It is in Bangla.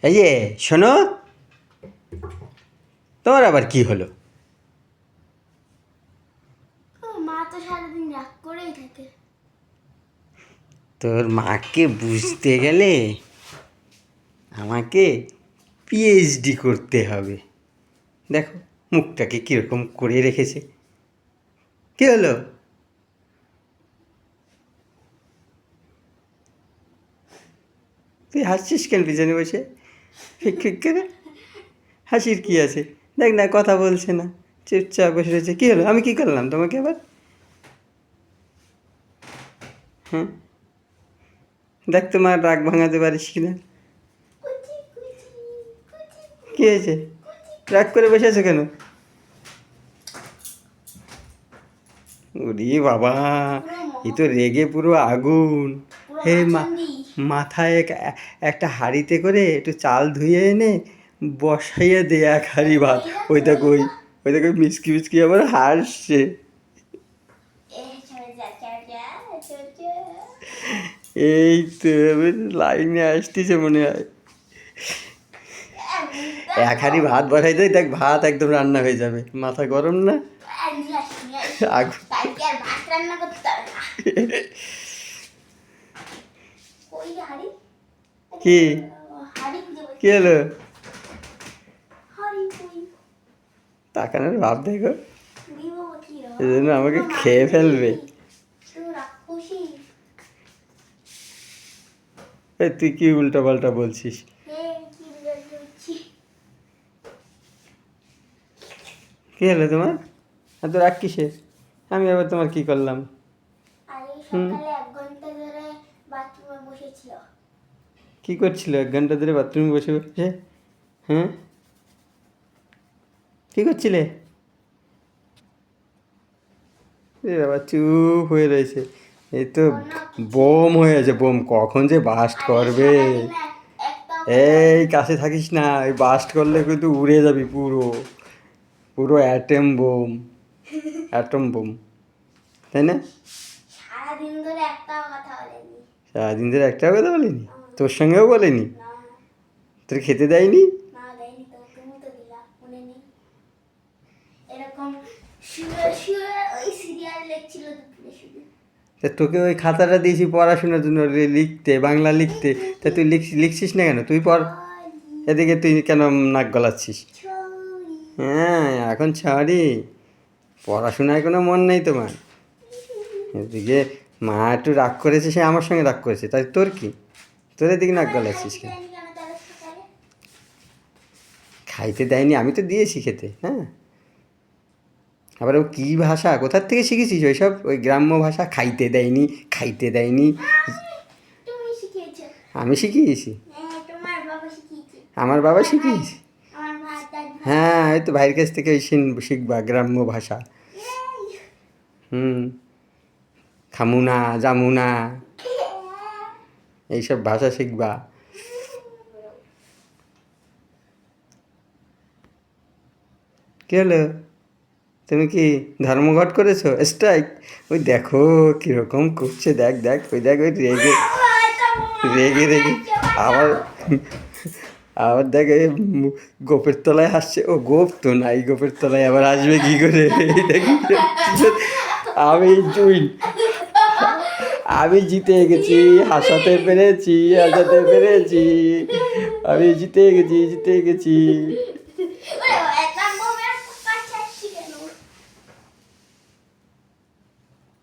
এই যে শোনো, তোমার আবার কি হলো? মা তো সারাদিন রাগ করেই থাকে। তোর মাকে বুঝতে গেলে আমাকে পিএইচডি করতে হবে। দেখো মুখটাকে কীরকম করে রেখেছে। কি হলো? তুই হাসছিস কেন পিছনে বসে ফিক ফিক করে? হাসির কি আছে? দেখ না, কথা বলছে না, চুপচাপ বসে রয়েছে। কী হলো? আমি কি করলাম তোমাকে আবার? হ্যাঁ, দেখ তোমার রাগ ভাঙাতে পারিস কিনা। কী হয়েছে? রাগ করে বসে আছো কেন? ওরে বাবা, এ তো রেগে পুরো আগুন। হে মা, মাথায় একটা হাঁড়িতে করে একটু চাল ধুয়ে এনে বসাইয়ে দে এক হাঁড়ি ভাত। ওই দেখো, ওই দেখো মিচকি মিচকি আবার হাসছে। এই তো এবার লাইনে আসতেছে মনে হয়। এক হাঁড়ি ভাত বসাই দেয়, দেখ ভাত একদম রান্না হয়ে যাবে। মাথা গরম না? আগুন। কি কি হলো? তাকানোর ভাব দেখো, এই জন্য আমাকে খেয়ে ফেলবে। এই তুই কি উল্টা পাল্টা বলছিস? কি হলো তোমার? এত রাগ কিসের? আমি আবার তোমার কি করলাম? কি করছিল 1 ঘন্টা ধরে বাথরুমে বসে বসে? হ্যাঁ, কি করছিলে? এ বাবা চুপ হয়ে রয়েছে। এই তো বোম হয়ে আছে, বোম কখন যে বাস্ট করবে। এই কাছে থাকিস না, এই বাস্ট করলে কিন্তু উড়ে যাবি পুরো, পুরো অ্যাটম বোম, অ্যাটম বোম, তাই না? সারাদিন ধরে একটাও কথা বলেনি। সারাদিন ধরে একটাও কথা বলিনি? তোর সঙ্গেও বলেনি? তোর খেতে দেয়নি? না দেয়নি তো, তুমি তো দিলা, মনে নেই? এরকম শুয়ে শুয়ে ওই সিরিয়াল দেখছিল দুপুরে শুধু। তা তোকে ওই খাতাটা দিয়েছি পড়াশোনার জন্য লিখতে, বাংলা লিখতে, তা তুই লিখছিস না কেন? তুই পড়। এদিকে তুই কেন নাক গলাচ্ছিস? হ্যাঁ এখন ছাড়ি, পড়াশোনায় কোনো মন নেই তোমার। এদিকে মা একটু রাগ করেছে, সে আমার সঙ্গে রাগ করেছে, তাই তোর কি? তোর এদিকে নাক গলাচ্ছিস কেন? খাইতে দেয়নি? আমি তো দিয়েছি খেতে। হ্যাঁ, আবার ও কী ভাষা, কোথার থেকে শিখেছিস ওইসব? ওই গ্রাম্য ভাষা, খাইতে দেয়নি, খাইতে দেয়নি। তুমি শিখিয়েছো? আমি শিখিয়েছি? হ্যাঁ, তোমার বাবা শিখিয়েছে। আমার বাবা শিখিয়েছে? আমার ভাত আর ভাত। হ্যাঁ, এই তো ভাইয়ের কাছ থেকে শিখবা গ্রাম্য ভাষা। হুম, খামুনা জামুনা এইসব ভাষা শিখবা। কী হলো? তুমি কি ধর্মঘট করেছো? স্ট্রাইক? ওই দেখো কীরকম করছে, দেখ দেখ, ওই দেখ, ওই রেগে রেগে রেগে আবার, আবার দেখ এই গোপের তলায় হাসছে। ও গোপ তো নাই, গোপের তলায় আবার আসবে কী করে? এই দেখ, আমি জুই, আমি জিতে গেছি, হাসাতে পেরেছি, হাসাতে পেরেছি, আমি জিতে গেছি, জিতে গেছি।